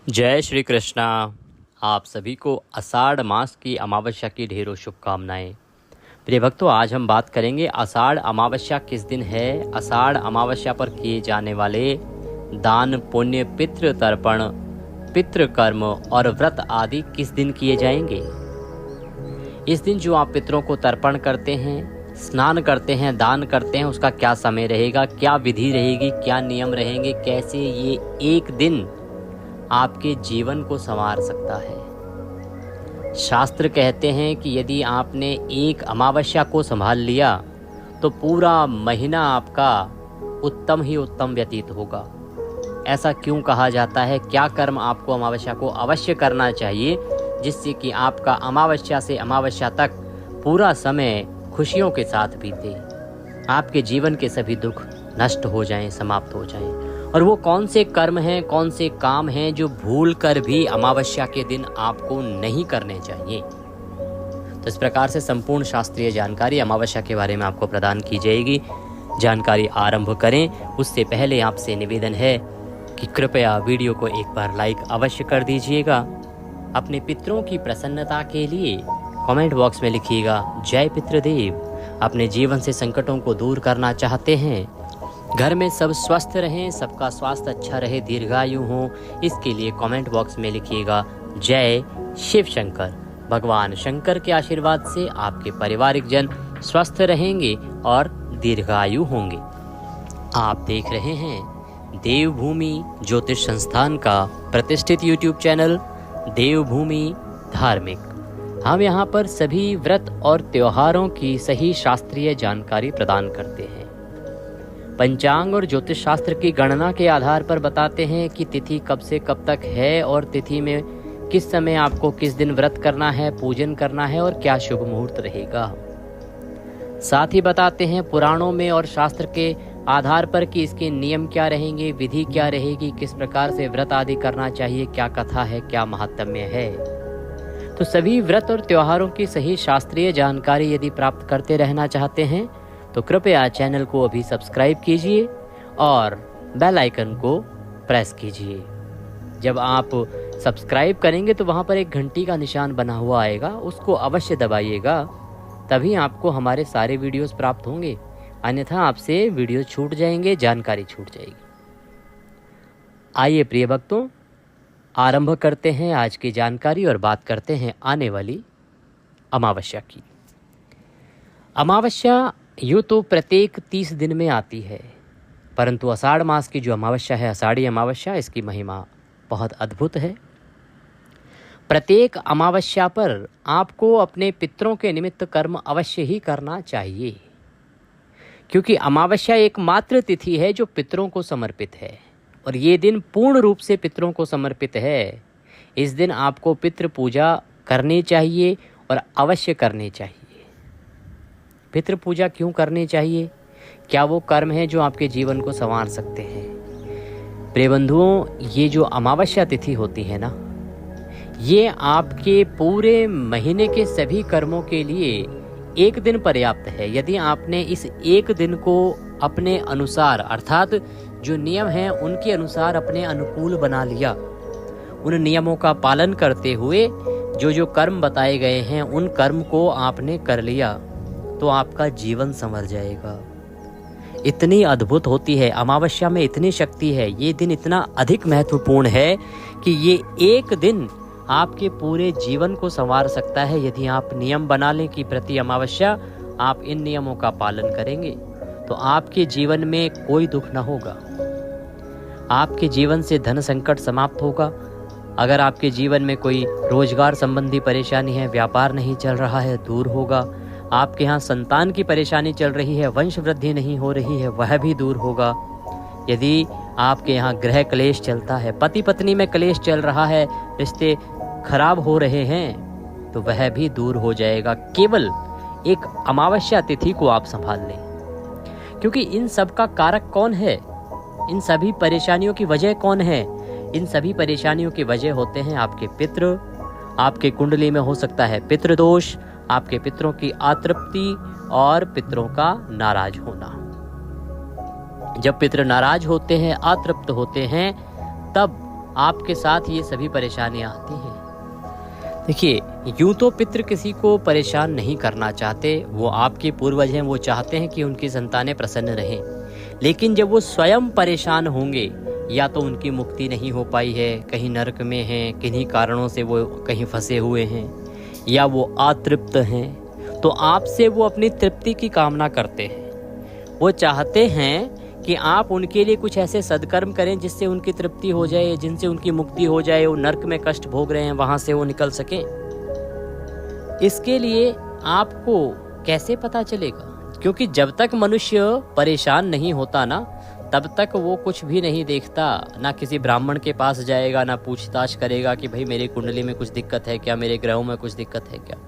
जय श्री कृष्णा। आप सभी को आषाढ़ मास की अमावस्या की ढेरों शुभकामनाएं। प्रिय भक्तों, आज हम बात करेंगे आषाढ़ अमावस्या किस दिन है। आषाढ़ अमावस्या पर किए जाने वाले दान, पुण्य, पितृ तर्पण, पितृ कर्म और व्रत आदि किस दिन किए जाएंगे। इस दिन जो आप पितरों को तर्पण करते हैं, स्नान करते हैं, दान करते हैं, उसका क्या समय रहेगा, क्या विधि रहेगी, क्या नियम रहेंगे, कैसे ये एक दिन आपके जीवन को संवार सकता है। शास्त्र कहते हैं कि यदि आपने एक अमावस्या को संभाल लिया तो पूरा महीना आपका उत्तम ही उत्तम व्यतीत होगा। ऐसा क्यों कहा जाता है? क्या कर्म आपको अमावस्या को अवश्य करना चाहिए जिससे कि आपका अमावस्या से अमावस्या तक पूरा समय खुशियों के साथ बीते, आपके जीवन के सभी दुख नष्ट हो जाएं, समाप्त हो जाएं। और वो कौन से कर्म हैं, कौन से काम हैं जो भूल कर भी अमावस्या के दिन आपको नहीं करने चाहिए। तो इस प्रकार से संपूर्ण शास्त्रीय जानकारी अमावस्या के बारे में आपको प्रदान की जाएगी। जानकारी आरंभ करें उससे पहले आपसे निवेदन है कि कृपया वीडियो को एक बार लाइक अवश्य कर दीजिएगा। अपने पितरों की प्रसन्नता के लिए कमेंट बॉक्स में लिखिएगा जय पितृदेव। अपने जीवन से संकटों को दूर करना चाहते हैं, घर में सब स्वस्थ रहें, सबका स्वास्थ्य अच्छा रहे, दीर्घायु हो, इसके लिए कमेंट बॉक्स में लिखिएगा जय शिव शंकर। भगवान शंकर के आशीर्वाद से आपके पारिवारिक जन स्वस्थ रहेंगे और दीर्घायु होंगे। आप देख रहे हैं देवभूमि ज्योतिष संस्थान का प्रतिष्ठित यूट्यूब चैनल देवभूमि धार्मिक। हम यहाँ पर सभी व्रत और त्योहारों की सही शास्त्रीय जानकारी प्रदान करते हैं। पंचांग और ज्योतिष शास्त्र की गणना के आधार पर बताते हैं कि तिथि कब से कब तक है और तिथि में किस समय आपको किस दिन व्रत करना है, पूजन करना है और क्या शुभ मुहूर्त रहेगा। साथ ही बताते हैं पुराणों में और शास्त्र के आधार पर कि इसके नियम क्या रहेंगे, विधि क्या रहेगी, किस प्रकार से व्रत आदि करना चाहिए, क्या कथा है, क्या महात्म्य है। तो सभी व्रत और त्योहारों की सही शास्त्रीय जानकारी यदि प्राप्त करते रहना चाहते हैं तो कृपया चैनल को अभी सब्सक्राइब कीजिए और बेल आइकन को प्रेस कीजिए। जब आप सब्सक्राइब करेंगे तो वहाँ पर एक घंटी का निशान बना हुआ आएगा, उसको अवश्य दबाइएगा, तभी आपको हमारे सारे वीडियोस प्राप्त होंगे। अन्यथा आपसे वीडियो छूट जाएंगे, जानकारी छूट जाएगी। आइए प्रिय भक्तों, आरंभ करते हैं आज की जानकारी और बात करते हैं आने वाली अमावस्या की। अमावस्या यूँ तो प्रत्येक 30 दिन में आती है, परंतु आषाढ़ मास की जो अमावस्या है, आषाढ़ी अमावस्या, इसकी महिमा बहुत अद्भुत है। प्रत्येक अमावस्या पर आपको अपने पितरों के निमित्त कर्म अवश्य ही करना चाहिए, क्योंकि अमावस्या एकमात्र तिथि है जो पितरों को समर्पित है और ये दिन पूर्ण रूप से पितरों को समर्पित है। इस दिन आपको पितृ पूजा करनी चाहिए और अवश्य करनी चाहिए। पितृ पूजा क्यों करनी चाहिए? क्या वो कर्म है जो आपके जीवन को संवार सकते हैं? प्रिय बंधुओं, ये जो अमावस्या तिथि होती है ना, ये आपके पूरे महीने के सभी कर्मों के लिए एक दिन पर्याप्त है। यदि आपने इस एक दिन को अपने अनुसार, अर्थात जो नियम हैं उनके अनुसार अपने अनुकूल बना लिया, उन नियमों का पालन करते हुए जो जो कर्म बताए गए हैं उन कर्म को आपने कर लिया, तो आपका जीवन संवर जाएगा। इतनी अद्भुत होती है अमावस्या में, इतनी शक्ति है, ये दिन इतना अधिक महत्वपूर्ण है कि ये एक दिन आपके पूरे जीवन को संवार सकता है। यदि आप नियम बना लें कि प्रति अमावस्या आप इन नियमों का पालन करेंगे तो आपके जीवन में कोई दुख न होगा, आपके जीवन से धन संकट समाप्त होगा। अगर आपके जीवन में कोई रोजगार संबंधी परेशानी है, व्यापार नहीं चल रहा है, दूर होगा। आपके यहाँ संतान की परेशानी चल रही है, वंश वृद्धि नहीं हो रही है, वह भी दूर होगा। यदि आपके यहाँ गृह क्लेश चलता है, पति पत्नी में क्लेश चल रहा है, रिश्ते खराब हो रहे हैं, तो वह भी दूर हो जाएगा। केवल एक अमावस्या तिथि को आप संभाल लें, क्योंकि इन सब का कारक कौन है, इन सभी परेशानियों की वजह कौन है? इन सभी परेशानियों की वजह होते हैं आपके पितृ। आपके कुंडली में हो सकता है पितृदोष, आपके पितरों की अतृप्ति और पितरों का नाराज होना। जब पितृ नाराज होते हैं, अतृप्त होते हैं, तब आपके साथ ये सभी परेशानियां आती हैं। देखिए, यूं तो पितृ किसी को परेशान नहीं करना चाहते, वो आपके पूर्वज हैं, वो चाहते हैं कि उनकी संतानें प्रसन्न रहें। लेकिन जब वो स्वयं परेशान होंगे, या तो उनकी मुक्ति नहीं हो पाई है, कहीं नरक में हैं, किन्हीं कारणों से वो कहीं फंसे हुए हैं, या वो अतृप्त हैं, तो आपसे वो अपनी तृप्ति की कामना करते हैं। वो चाहते हैं कि आप उनके लिए कुछ ऐसे सद्कर्म करें जिससे उनकी तृप्ति हो जाए, जिनसे उनकी मुक्ति हो जाए, वो नरक में कष्ट भोग रहे हैं वहां से वो निकल सकें। इसके लिए आपको कैसे पता चलेगा? क्योंकि जब तक मनुष्य परेशान नहीं होता ना, तब तक वो कुछ भी नहीं देखता। ना किसी ब्राह्मण के पास जाएगा, ना पूछताछ करेगा कि भाई मेरी कुंडली में कुछ दिक्कत है क्या, मेरे ग्रहों में कुछ दिक्कत है क्या।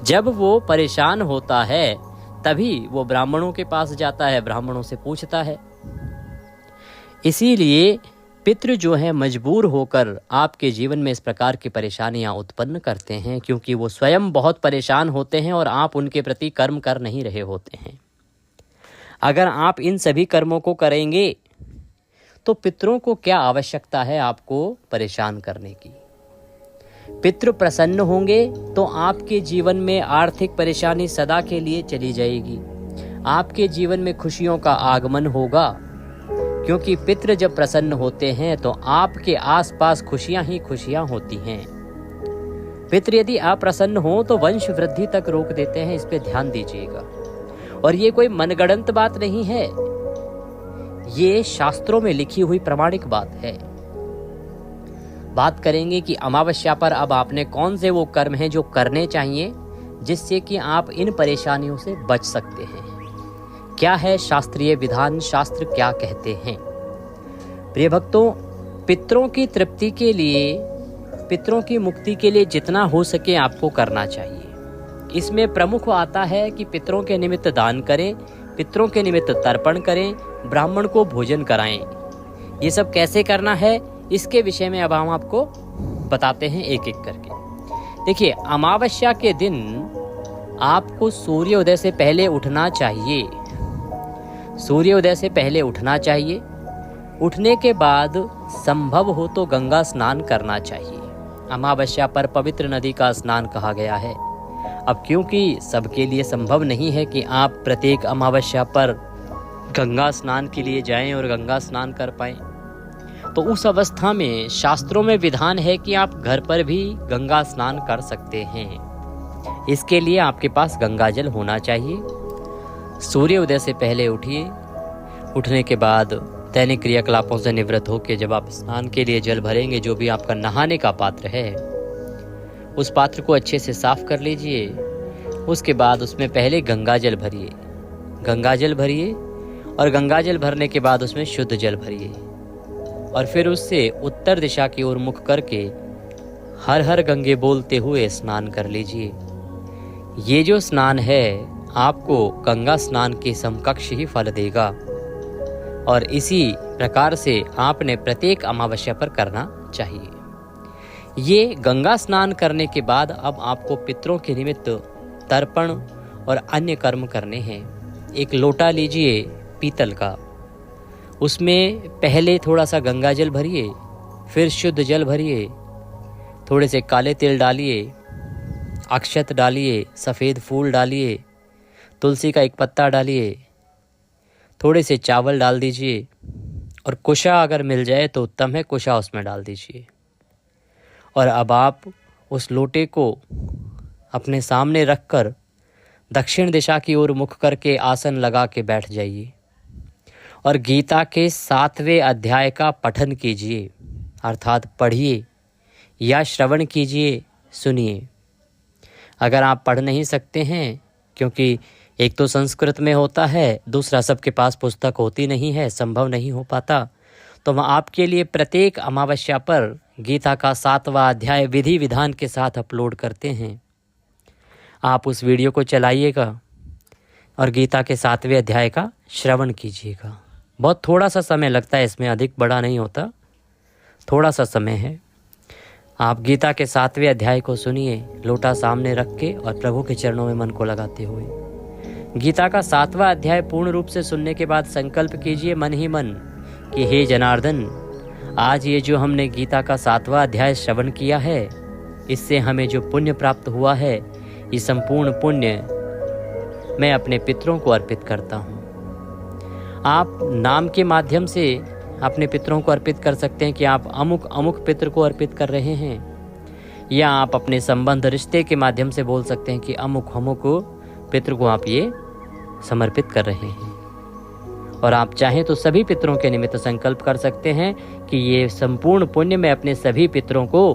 जब वो परेशान होता है तभी वो ब्राह्मणों के पास जाता है, ब्राह्मणों से पूछता है। इसीलिए पितृ जो है मजबूर होकर आपके जीवन में इस प्रकार की परेशानियां उत्पन्न करते हैं, क्योंकि वो स्वयं बहुत परेशान होते हैं और आप उनके प्रति कर्म कर नहीं रहे होते हैं। अगर आप इन सभी कर्मों को करेंगे तो पितरों को क्या आवश्यकता है आपको परेशान करने की। पितृ प्रसन्न होंगे तो आपके जीवन में आर्थिक परेशानी सदा के लिए चली जाएगी, आपके जीवन में खुशियों का आगमन होगा। क्योंकि पितृ जब प्रसन्न होते हैं तो आपके आसपास खुशियां ही खुशियां होती हैं। पितृ यदि अप्रसन्न हो तो वंश वृद्धि तक रोक देते हैं, इस पे ध्यान दीजिएगा। और ये कोई मनगढ़ंत बात नहीं है, ये शास्त्रों में लिखी हुई प्रमाणिक बात है। बात करेंगे कि अमावस्या पर अब आपने कौन से वो कर्म हैं जो करने चाहिए जिससे कि आप इन परेशानियों से बच सकते हैं। क्या है शास्त्रीय विधान, शास्त्र क्या कहते हैं। प्रिय भक्तों, पितरों की तृप्ति के लिए, पितरों की मुक्ति के लिए जितना हो सके आपको करना चाहिए। इसमें प्रमुख आता है कि पितरों के निमित्त दान करें, पितरों के निमित्त तर्पण करें, ब्राह्मण को भोजन कराएं। ये सब कैसे करना है इसके विषय में अब हम आपको बताते हैं एक एक करके। देखिए, अमावस्या के दिन आपको सूर्योदय से पहले उठना चाहिए। सूर्योदय से पहले उठना चाहिए। उठने के बाद संभव हो तो गंगा स्नान करना चाहिए। अमावस्या पर पवित्र नदी का स्नान कहा गया है। अब क्योंकि सबके लिए संभव नहीं है कि आप प्रत्येक अमावस्या पर गंगा स्नान के लिए जाएं और गंगा स्नान कर पाएं, तो उस अवस्था में शास्त्रों में विधान है कि आप घर पर भी गंगा स्नान कर सकते हैं। इसके लिए आपके पास गंगा जल होना चाहिए। सूर्योदय से पहले उठिए। उठने के बाद दैनिक क्रियाकलापों से निवृत्त होकर जब आप स्नान के लिए जल भरेंगे, जो भी आपका नहाने का पात्र है उस पात्र को अच्छे से साफ कर लीजिए। उसके बाद उसमें पहले गंगा जल भरिए। गंगा जल भरिए और गंगा जल भरने के बाद उसमें शुद्ध जल भरिए और फिर उससे उत्तर दिशा की ओर मुख करके हर हर गंगे बोलते हुए स्नान कर लीजिए। ये जो स्नान है आपको गंगा स्नान के समकक्ष ही फल देगा और इसी प्रकार से आपने प्रत्येक अमावस्या पर करना चाहिए। ये गंगा स्नान करने के बाद अब आपको पितरों के निमित्त तर्पण और अन्य कर्म करने हैं। एक लोटा लीजिए पीतल का, उसमें पहले थोड़ा सा गंगा जल भरिए, फिर शुद्ध जल भरिए, थोड़े से काले तिल डालिए, अक्षत डालिए, सफ़ेद फूल डालिए, तुलसी का एक पत्ता डालिए, थोड़े से चावल डाल दीजिए और कुशा अगर मिल जाए तो उत्तम है, कुशा उसमें डाल दीजिए। और अब आप उस लोटे को अपने सामने रखकर दक्षिण दिशा की ओर मुख करके आसन लगा के बैठ जाइए और गीता के 7वें अध्याय का पठन कीजिए, अर्थात पढ़िए या श्रवण कीजिए, सुनिए। अगर आप पढ़ नहीं सकते हैं, क्योंकि एक तो संस्कृत में होता है, दूसरा सबके पास पुस्तक होती नहीं है, संभव नहीं हो पाता, तो हम आपके लिए प्रत्येक अमावस्या पर गीता का 7वां अध्याय विधि विधान के साथ अपलोड करते हैं। आप उस वीडियो को चलाइएगा और गीता के 7वें अध्याय का श्रवण कीजिएगा। बहुत थोड़ा सा समय लगता है इसमें, अधिक बड़ा नहीं होता, थोड़ा सा समय है। आप गीता के 7वें अध्याय को सुनिए, लोटा सामने रख के और प्रभु के चरणों में मन को लगाते हुए। गीता का 7वां अध्याय पूर्ण रूप से सुनने के बाद संकल्प कीजिए मन ही मन कि हे जनार्दन, आज ये जो हमने गीता का 7वां अध्याय श्रवण किया है, इससे हमें जो पुण्य प्राप्त हुआ है, ये संपूर्ण पुण्य मैं अपने पितरों को अर्पित करता हूँ। आप नाम के माध्यम से अपने पितरों को अर्पित कर सकते हैं कि आप अमुक अमुक पितर को अर्पित कर रहे हैं, या आप अपने संबंध रिश्ते के माध्यम से बोल सकते हैं कि अमुक अमुक पितर को आप ये समर्पित कर रहे हैं। और आप चाहें तो सभी पितरों के निमित्त संकल्प कर सकते हैं कि ये संपूर्ण पुण्य मैं अपने सभी पितरों को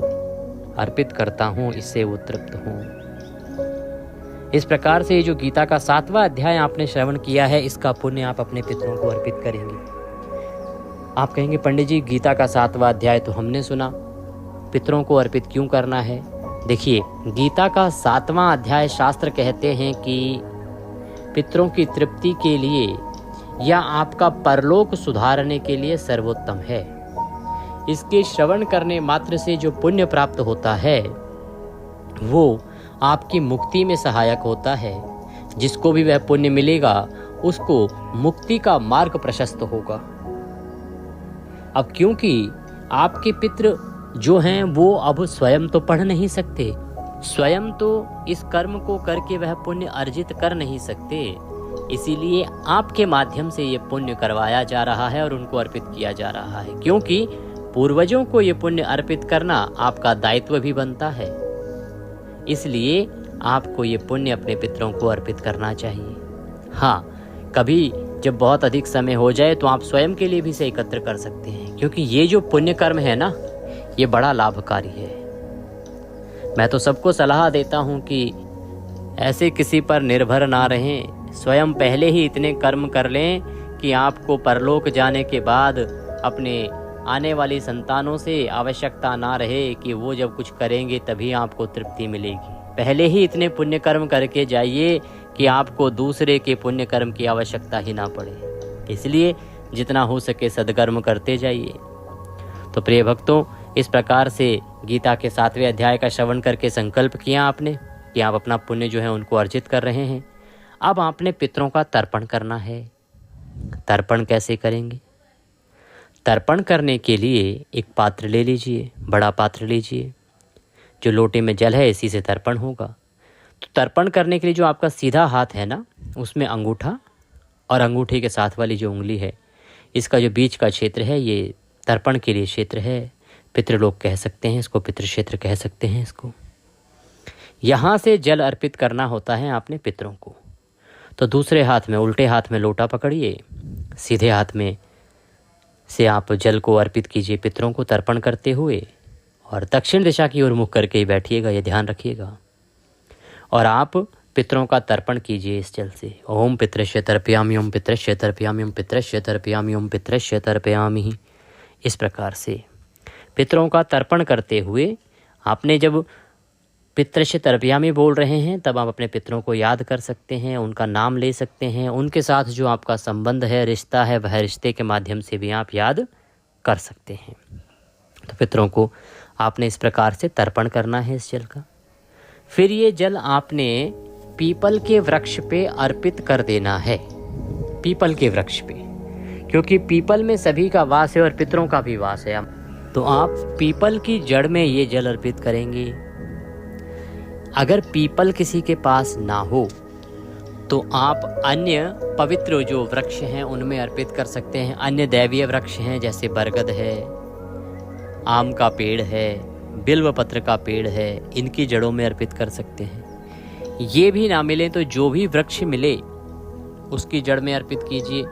अर्पित करता हूँ, इससे वो तृप्त हों। इस प्रकार से ये जो गीता का 7वां अध्याय आपने श्रवण किया है, इसका पुण्य आप अपने पितरों को अर्पित करेंगे। आप कहेंगे पंडित जी, गीता का 7वां अध्याय तो हमने सुना, पितरों को अर्पित क्यों करना है? देखिए, गीता का 7वां अध्याय शास्त्र कहते हैं कि पितरों की तृप्ति के लिए या आपका परलोक सुधारने के लिए सर्वोत्तम है। इसके श्रवण करने मात्र से जो पुण्य प्राप्त होता है वो आपकी मुक्ति में सहायक होता है। जिसको भी वह पुण्य मिलेगा उसको मुक्ति का मार्ग प्रशस्त होगा। अब क्योंकि आपके पितृ जो हैं वो अब स्वयं तो पढ़ नहीं सकते, स्वयं तो इस कर्म को करके वह पुण्य अर्जित कर नहीं सकते, इसीलिए आपके माध्यम से ये पुण्य करवाया जा रहा है और उनको अर्पित किया जा रहा है। क्योंकि पूर्वजों को ये पुण्य अर्पित करना आपका दायित्व भी बनता है, इसलिए आपको ये पुण्य अपने पितरों को अर्पित करना चाहिए। हाँ, कभी जब बहुत अधिक समय हो जाए तो आप स्वयं के लिए भी इसे एकत्र कर सकते हैं, क्योंकि ये जो पुण्य कर्म है ना, ये बड़ा लाभकारी है। मैं तो सबको सलाह देता हूँ कि ऐसे किसी पर निर्भर ना रहें, स्वयं पहले ही इतने कर्म कर लें कि आपको परलोक जाने के बाद अपने आने वाली संतानों से आवश्यकता ना रहे कि वो जब कुछ करेंगे तभी आपको तृप्ति मिलेगी। पहले ही इतने पुण्य कर्म करके जाइए कि आपको दूसरे के पुण्य कर्म की आवश्यकता ही ना पड़े। इसलिए जितना हो सके सद्कर्म करते जाइए। तो प्रिय भक्तों, इस प्रकार से गीता के 7वें अध्याय का श्रवण करके संकल्प किया आपने कि आप अपना पुण्य जो है उनको अर्जित कर रहे हैं। अब आपने पितरों का तर्पण करना है। तर्पण कैसे करेंगे? तर्पण करने के लिए एक पात्र ले लीजिए, बड़ा पात्र लीजिए, जो लोटे में जल है इसी से तर्पण होगा। तो तर्पण करने के लिए जो आपका सीधा हाथ है ना, उसमें अंगूठा और अंगूठे के साथ वाली जो उंगली है, इसका जो बीच का क्षेत्र है, ये तर्पण के लिए क्षेत्र है। पितृलोक कह सकते हैं इसको, पितृ क्षेत्र कह सकते हैं इसको। यहाँ से जल अर्पित करना होता है आपने पितरों को। तो दूसरे हाथ में, उल्टे हाथ में लोटा पकड़िए, सीधे हाथ में से आप जल को अर्पित कीजिए पितरों को तर्पण करते हुए, और दक्षिण दिशा की ओर मुख करके ही बैठिएगा, ये ध्यान रखिएगा। और आप पितरों का तर्पण कीजिए इस जल से। ओम पितृश्य तर्पयामि, ओम पितृश्य तर्पयामि, ओम पितृश्य तर्पयामि, ओम पितृश्य तर्पयामि। इस प्रकार से पितरों का तर्पण करते हुए आपने जब पितृश्य तर्पयामि बोल रहे हैं, तब आप अपने पितरों को याद कर सकते हैं, उनका नाम ले सकते हैं, उनके साथ जो आपका संबंध है, रिश्ता है, वह रिश्ते के माध्यम से भी आप याद कर सकते हैं। तो पितरों को आपने इस प्रकार से तर्पण करना है इस जल का। फिर ये जल आपने पीपल के वृक्ष पे अर्पित कर देना है। पीपल के वृक्ष पे, क्योंकि पीपल में सभी का वास है और पितरों का भी वास है। तो आप पीपल की जड़ में ये जल अर्पित करेंगे। अगर पीपल किसी के पास ना हो तो आप अन्य पवित्र जो वृक्ष हैं उनमें अर्पित कर सकते हैं। अन्य दैवीय वृक्ष हैं, जैसे बरगद है, आम का पेड़ है, बिल्व पत्र का पेड़ है, इनकी जड़ों में अर्पित कर सकते हैं। ये भी ना मिले तो जो भी वृक्ष मिले उसकी जड़ में अर्पित कीजिए।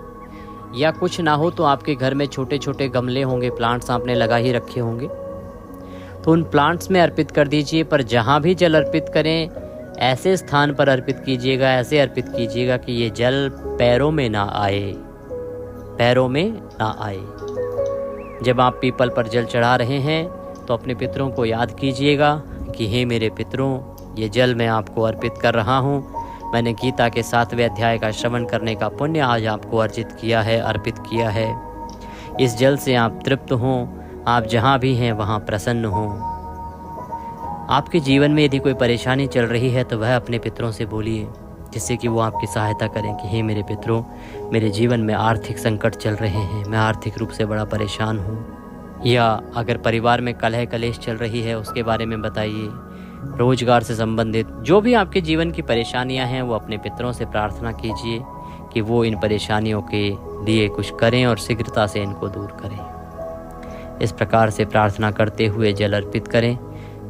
या कुछ ना हो तो आपके घर में छोटे छोटे गमले होंगे, प्लांट्स आपने लगा ही रखे होंगे, तो उन प्लांट्स में अर्पित कर दीजिए। पर जहाँ भी जल अर्पित करें ऐसे स्थान पर अर्पित कीजिएगा, ऐसे अर्पित कीजिएगा कि ये जल पैरों में ना आए, पैरों में ना आए। जब आप पीपल पर जल चढ़ा रहे हैं तो अपने पितरों को याद कीजिएगा कि हे मेरे पितरों, ये जल मैं आपको अर्पित कर रहा हूँ। मैंने गीता के 7वें अध्याय का श्रवण करने का पुण्य आज आपको अर्जित किया है, अर्पित किया है। इस जल से आप तृप्त हों, आप जहाँ भी हैं वहाँ प्रसन्न हों। आपके जीवन में यदि कोई परेशानी चल रही है तो वह अपने पितरों से बोलिए, जिससे कि वो आपकी सहायता करें कि हे मेरे पितरों, मेरे जीवन में आर्थिक संकट चल रहे हैं, मैं आर्थिक रूप से बड़ा परेशान हूँ, या अगर परिवार में कलह कलेश चल रही है उसके बारे में बताइए। रोजगार से संबंधित जो भी आपके जीवन की परेशानियां हैं वो अपने पितरों से प्रार्थना कीजिए कि वो इन परेशानियों के लिए कुछ करें और शीघ्रता से इनको दूर करें। इस प्रकार से प्रार्थना करते हुए जल अर्पित करें,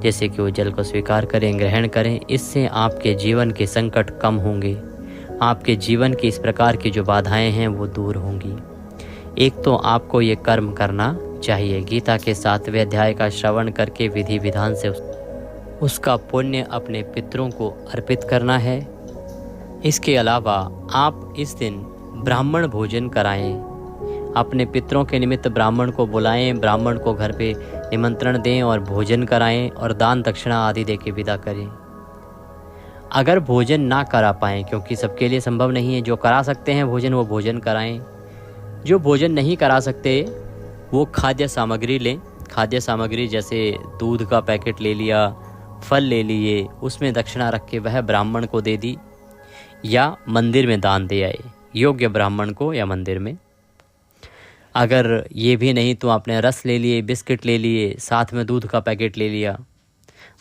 जैसे कि वो जल को स्वीकार करें, ग्रहण करें। इससे आपके जीवन के संकट कम होंगे, आपके जीवन की इस प्रकार की जो बाधाएं हैं वो दूर होंगी। एक तो आपको ये कर्म करना चाहिए, गीता के 7वें अध्याय का श्रवण करके विधि विधान से उसका पुण्य अपने पितरों को अर्पित करना है। इसके अलावा आप इस दिन ब्राह्मण भोजन कराएं, अपने पितरों के निमित्त ब्राह्मण को बुलाएं, ब्राह्मण को घर पे निमंत्रण दें और भोजन कराएं और दान दक्षिणा आदि दे के विदा करें। अगर भोजन ना करा पाएँ, क्योंकि सबके लिए संभव नहीं है, जो करा सकते हैं भोजन वो भोजन कराएं। जो भोजन नहीं करा सकते वो खाद्य सामग्री लें। खाद्य सामग्री जैसे दूध का पैकेट ले लिया, फल ले लिए, उसमें दक्षिणा रख के वह ब्राह्मण को दे दी या मंदिर में दान दे आए, योग्य ब्राह्मण को या मंदिर में। अगर ये भी नहीं तो आपने रस ले लिए, बिस्किट ले लिए, साथ में दूध का पैकेट ले लिया,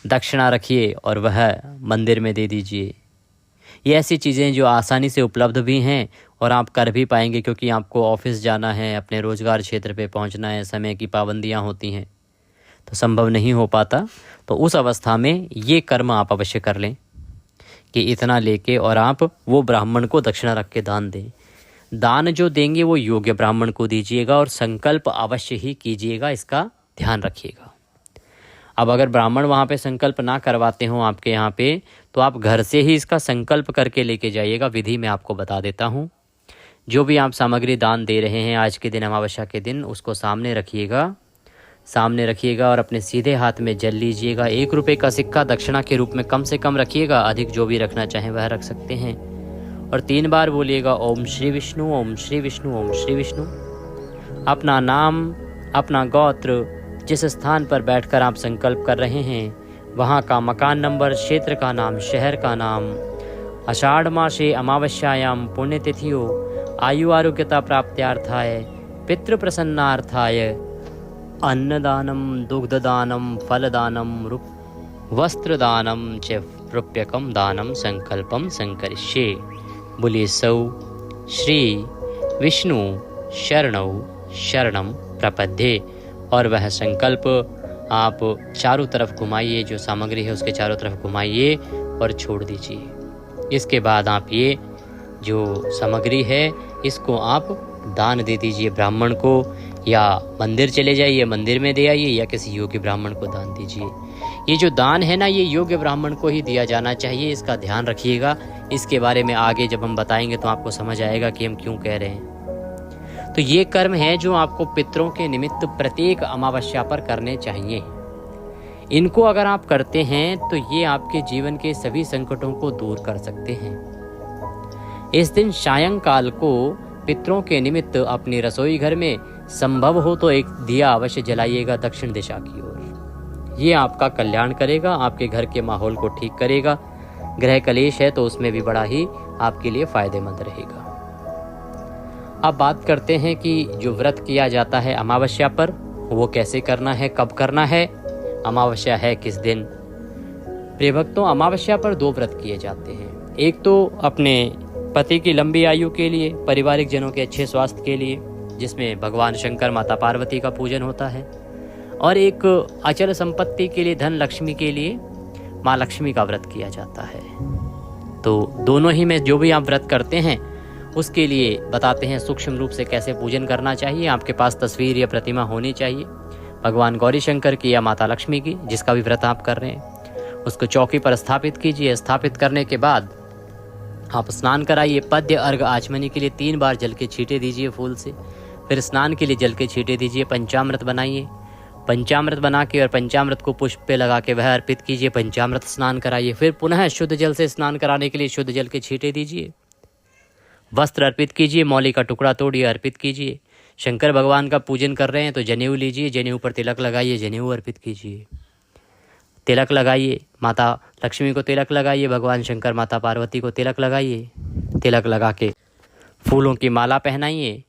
दक्षिणा रखिए और वह मंदिर में दे दीजिए। ये ऐसी चीज़ें जो आसानी से उपलब्ध भी हैं और आप कर भी पाएंगे, क्योंकि आपको ऑफिस जाना है, अपने रोज़गार क्षेत्र पे पहुंचना है, समय की पाबंदियां होती हैं तो संभव नहीं हो पाता। तो उस अवस्था में ये कर्म आप अवश्य कर लें कि इतना लेके और आप वो ब्राह्मण को दक्षिणा रख के दान दें। दान जो देंगे वो योग्य ब्राह्मण को दीजिएगा और संकल्प अवश्य ही कीजिएगा, इसका ध्यान रखिएगा। अब अगर ब्राह्मण वहाँ पे संकल्प ना करवाते हों आपके यहाँ पे, तो आप घर से ही इसका संकल्प करके लेके जाइएगा। विधि मैं आपको बता देता हूँ। जो भी आप सामग्री दान दे रहे हैं आज के दिन, अमावस्या के दिन, उसको सामने रखिएगा और अपने सीधे हाथ में जल लीजिएगा। 1 रुपये का सिक्का दक्षिणा के रूप में कम से कम रखिएगा, अधिक जो भी रखना चाहें वह रख सकते हैं। और 3 बार बोलिएगा ओम श्री विष्णु, ओम श्री विष्णु, ओम श्री विष्णु। अपना नाम, अपना गोत्र, जिस स्थान पर बैठकर आप संकल्प कर रहे हैं वहाँ का मकान नंबर, क्षेत्र का नाम, शहर का नाम, आषाढ़ मासे अमावस्यायाम पुण्यतिथियों आयु आरोग्यता प्राप्त्यार्थाय, पितृ प्रसन्नार्थाय, अन्नदानम, दुग्धदानम, फलदानम, वस्त्रदानम च रूप्यकम दानम संकल्पम संकरिष्ये। बोलिए सौ श्री विष्णु शरणौ शरणम प्रपद्ये। और वह संकल्प आप चारों तरफ घुमाइए, जो सामग्री है उसके चारों तरफ घुमाइए और छोड़ दीजिए। इसके बाद आप ये जो सामग्री है इसको आप दान दे दीजिए ब्राह्मण को, या मंदिर चले जाइए, मंदिर में दे आइए, या किसी योग्य ब्राह्मण को दान दीजिए। ये जो दान है ना, ये योग्य ब्राह्मण को ही दिया जाना चाहिए, इसका ध्यान रखिएगा। इसके बारे में आगे जब हम बताएंगे तो आपको समझ आएगा कि हम क्यों कह रहे हैं। तो ये कर्म है जो आपको पितरों के निमित्त प्रत्येक अमावस्या पर करने चाहिए। इनको अगर आप करते हैं तो ये आपके जीवन के सभी संकटों को दूर कर सकते हैं। इस दिन सायंकाल को पितरों के निमित्त अपनी रसोई घर में संभव हो तो एक दिया अवश्य जलाइएगा दक्षिण दिशा की ओर। ये आपका कल्याण करेगा, आपके घर के माहौल को ठीक करेगा। ग्रह कलेश है तो उसमें भी बड़ा ही आपके लिए फायदेमंद रहेगा। अब बात करते हैं कि जो व्रत किया जाता है अमावस्या पर, वो कैसे करना है, कब करना है, अमावस्या है किस दिन। प्रिय भक्तों, अमावस्या पर 2 व्रत किए जाते हैं। एक तो अपने पति की लंबी आयु के लिए, पारिवारिक जनों के अच्छे स्वास्थ्य के लिए, जिसमें भगवान शंकर, माता पार्वती का पूजन होता है। और एक अचल संपत्ति के लिए, धन लक्ष्मी के लिए माँ लक्ष्मी का व्रत किया जाता है। तो दोनों ही में जो भी आप व्रत करते हैं उसके लिए बताते हैं सूक्ष्म रूप से कैसे पूजन करना चाहिए। आपके पास तस्वीर या प्रतिमा होनी चाहिए भगवान गौरी शंकर की या माता लक्ष्मी की, जिसका भी व्रत आप कर रहे हैं। उसको चौकी पर स्थापित कीजिए। स्थापित करने के बाद आप स्नान कराइए। पद्य अर्घ आचमनी के लिए 3 बार जल के छींटे दीजिए फूल से। फिर स्नान के लिए जल के छींटे दीजिए। पंचामृत बनाइए। पंचामृत बना के और पंचामृत को पुष्प पे लगा के वह अर्पित कीजिए। पंचामृत स्नान कराइए। फिर पुनः शुद्ध जल से स्नान कराने के लिए शुद्ध जल के छींटे दीजिए। वस्त्र अर्पित कीजिए। मौली का टुकड़ा तोड़िए, अर्पित कीजिए। शंकर भगवान का पूजन कर रहे हैं तो जनेऊ लीजिए, जनेऊ पर तिलक लगाइए, जनेऊ अर्पित कीजिए। तिलक लगाइए, माता लक्ष्मी को तिलक लगाइए, भगवान शंकर माता पार्वती को तिलक लगाइए। तिलक लगा के फूलों की माला पहनाइए।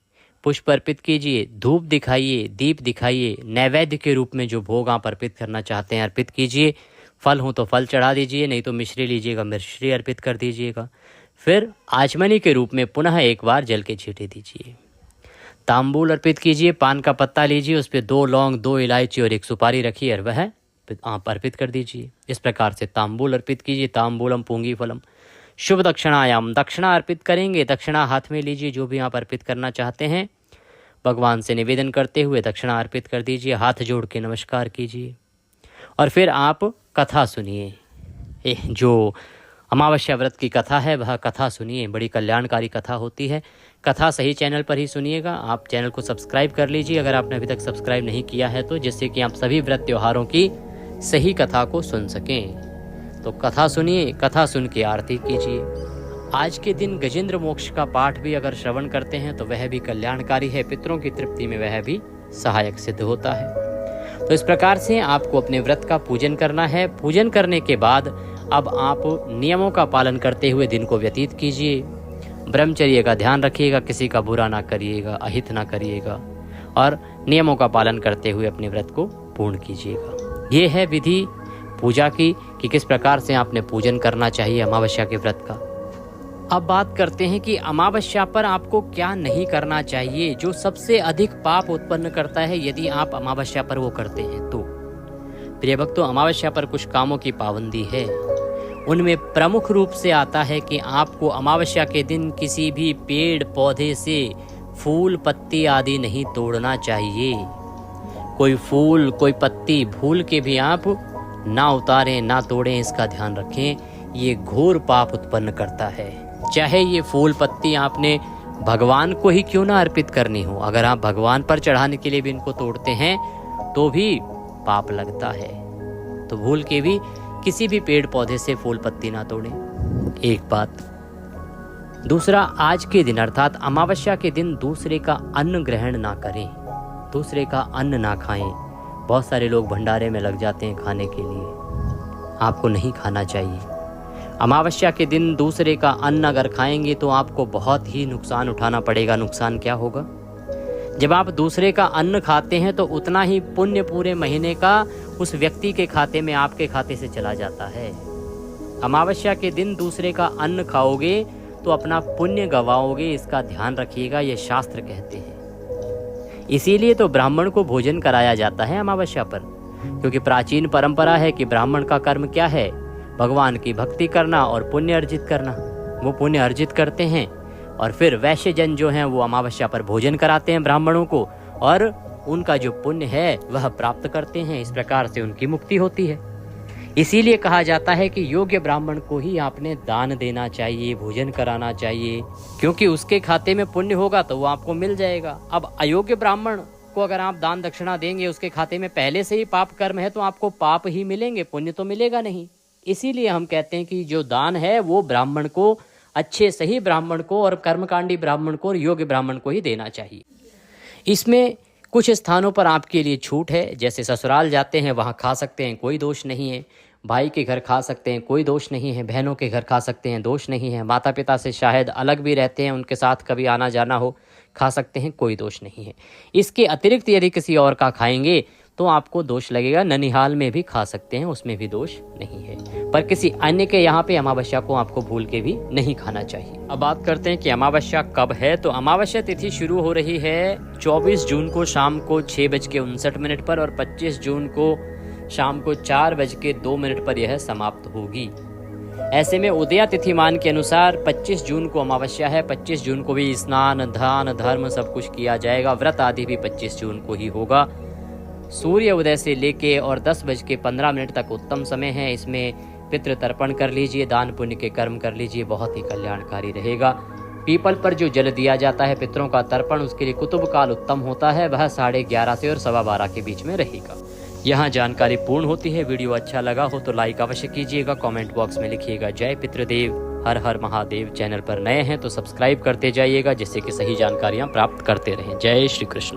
पुष्प अर्पित कीजिए, धूप दिखाइए, दीप दिखाइए, नैवेद्य के रूप में जो भोग आप अर्पित करना चाहते हैं अर्पित कीजिए। फल हो तो फल चढ़ा दीजिए, नहीं तो मिश्री लीजिएगा, मिश्री अर्पित कर दीजिएगा। फिर आचमनी के रूप में पुनः एक बार जल के छींटे दीजिए। तांबूल अर्पित कीजिए, पान का पत्ता लीजिए, उस पर 2 लौंग, 2 इलायची और 1 सुपारी रखिए और वह आप अर्पित कर दीजिए। इस प्रकार से तांबूल अर्पित कीजिए। तांबूलम पूंगी फलम। शुभ दक्षिणायाम, दक्षिणा अर्पित करेंगे। दक्षिणा हाथ में लीजिए, जो भी आप अर्पित करना चाहते हैं भगवान से निवेदन करते हुए दक्षिणा अर्पित कर दीजिए। हाथ जोड़ के नमस्कार कीजिए और फिर आप कथा सुनिए। जो अमावस्या व्रत की कथा है वह कथा सुनिए, बड़ी कल्याणकारी कथा होती है। कथा सही चैनल पर ही सुनिएगा। आप चैनल को सब्सक्राइब कर लीजिए अगर आपने अभी तक सब्सक्राइब नहीं किया है तो, जिससे कि आप सभी व्रत त्योहारों की सही कथा को सुन सकें। तो कथा सुनिए, कथा सुन के आरती कीजिए। आज के दिन गजेंद्र मोक्ष का पाठ भी अगर श्रवण करते हैं तो वह भी कल्याणकारी है, पितरों की तृप्ति में वह भी सहायक सिद्ध होता है। तो इस प्रकार से आपको अपने व्रत का पूजन करना है। पूजन करने के बाद अब आप नियमों का पालन करते हुए दिन को व्यतीत कीजिए। ब्रह्मचर्य का ध्यान रखिएगा, किसी का बुरा ना करिएगा, अहित ना करिएगा और नियमों का पालन करते हुए अपने व्रत को पूर्ण कीजिएगा। ये है विधि पूजा की कि किस प्रकार से आपने पूजन करना चाहिए अमावस्या के व्रत का। अब बात करते हैं कि अमावस्या पर आपको क्या नहीं करना चाहिए, जो सबसे अधिक पाप उत्पन्न करता है यदि आप अमावस्या पर वो करते हैं तो। प्रिय भक्तों, अमावस्या पर कुछ कामों की पाबंदी है। उनमें प्रमुख रूप से आता है कि आपको अमावस्या के दिन किसी भी पेड़ पौधे से फूल पत्ती आदि नहीं तोड़ना चाहिए। कोई फूल कोई पत्ती भूल के भी आप ना उतारें ना तोड़ें, इसका ध्यान रखें। ये घोर पाप उत्पन्न करता है। चाहे ये फूल पत्ती आपने भगवान को ही क्यों ना अर्पित करनी हो, अगर आप भगवान पर चढ़ाने के लिए भी इनको तोड़ते हैं तो भी पाप लगता है। तो भूल के भी किसी भी पेड़ पौधे से फूल पत्ती ना तोड़ें, एक बात। दूसरा, आज के दिन अर्थात अमावस्या के दिन दूसरे का अन्न ग्रहण ना करें, दूसरे का अन्न ना खाएं। बहुत सारे लोग भंडारे में लग जाते हैं खाने के लिए, आपको नहीं खाना चाहिए। अमावस्या के दिन दूसरे का अन्न अगर खाएंगे तो आपको बहुत ही नुकसान उठाना पड़ेगा। नुकसान क्या होगा? जब आप दूसरे का अन्न खाते हैं तो उतना ही पुण्य पूरे महीने का उस व्यक्ति के खाते में, आपके खाते से चला जाता है। अमावस्या के दिन दूसरे का अन्न खाओगे तो अपना पुण्य गवाओगे, इसका ध्यान रखिएगा, ये शास्त्र कहते हैं। इसीलिए तो ब्राह्मण को भोजन कराया जाता है अमावस्या पर, क्योंकि प्राचीन परंपरा है कि ब्राह्मण का कर्म क्या है? भगवान की भक्ति करना और पुण्य अर्जित करना। वो पुण्य अर्जित करते हैं और फिर वैश्य जन जो हैं वो अमावस्या पर भोजन कराते हैं ब्राह्मणों को, और उनका जो पुण्य है वह प्राप्त करते हैं। इस प्रकार से उनकी मुक्ति होती है। इसीलिए कहा जाता है कि योग्य ब्राह्मण को ही आपने दान देना चाहिए, भोजन कराना चाहिए, क्योंकि उसके खाते में पुण्य होगा तो वो आपको मिल जाएगा। अब अयोग्य ब्राह्मण को अगर आप दान दक्षिणा देंगे, उसके खाते में पहले से ही पाप कर्म है, तो आपको पाप ही मिलेंगे, पुण्य तो मिलेगा नहीं। इसीलिए हम कहते हैं कि जो दान है वो ब्राह्मण को, अच्छे सही ब्राह्मण को और कर्मकांडी ब्राह्मण को और योग्य ब्राह्मण को ही देना चाहिए। इसमें कुछ स्थानों पर आपके लिए छूट है, जैसे ससुराल जाते हैं वहाँ खा सकते हैं, कोई दोष नहीं है। भाई के घर खा सकते हैं, कोई दोष नहीं है। बहनों के घर खा सकते हैं, दोष नहीं है। माता पिता से शायद अलग भी रहते हैं, उनके साथ कभी आना जाना हो, खा सकते हैं, कोई दोष नहीं है। इसके अतिरिक्त यदि किसी और का खाएंगे तो आपको दोष लगेगा। ननिहाल में भी खा सकते हैं, उसमें भी दोष नहीं है, पर किसी अन्य के यहाँ पे अमावस्या को आपको भूल के भी नहीं खाना चाहिए। अब बात करते हैं कि अमावस्या कब है। तो अमावस्या तिथि शुरू हो रही है 24 जून को शाम को 6:59 पर और 25 जून को शाम को 4:02 पर यह समाप्त होगी। ऐसे में उदया तिथिमान के अनुसार 25 जून को अमावस्या है। 25 जून को भी स्नान दान धर्म सब कुछ किया जाएगा। व्रत आदि भी 25 जून को ही होगा। सूर्य उदय से लेके और 10:15 तक उत्तम समय है। इसमें पितृ तर्पण कर लीजिए, दान पुण्य के कर्म कर लीजिए, बहुत ही कल्याणकारी रहेगा। पीपल पर जो जल दिया जाता है पितरों का तर्पण, उसके लिए कुतुब काल उत्तम होता है, वह 11:30 से और 12:15 के बीच में रहेगा। यहाँ जानकारी पूर्ण होती है। वीडियो अच्छा लगा हो तो लाइक अवश्य कीजिएगा, कमेंट बॉक्स में लिखिएगा जय पितृदेव, हर हर महादेव। चैनल पर नए हैं तो सब्सक्राइब करते जाइएगा, जिससे कि सही जानकारियाँ प्राप्त करते रहें। जय श्री कृष्ण।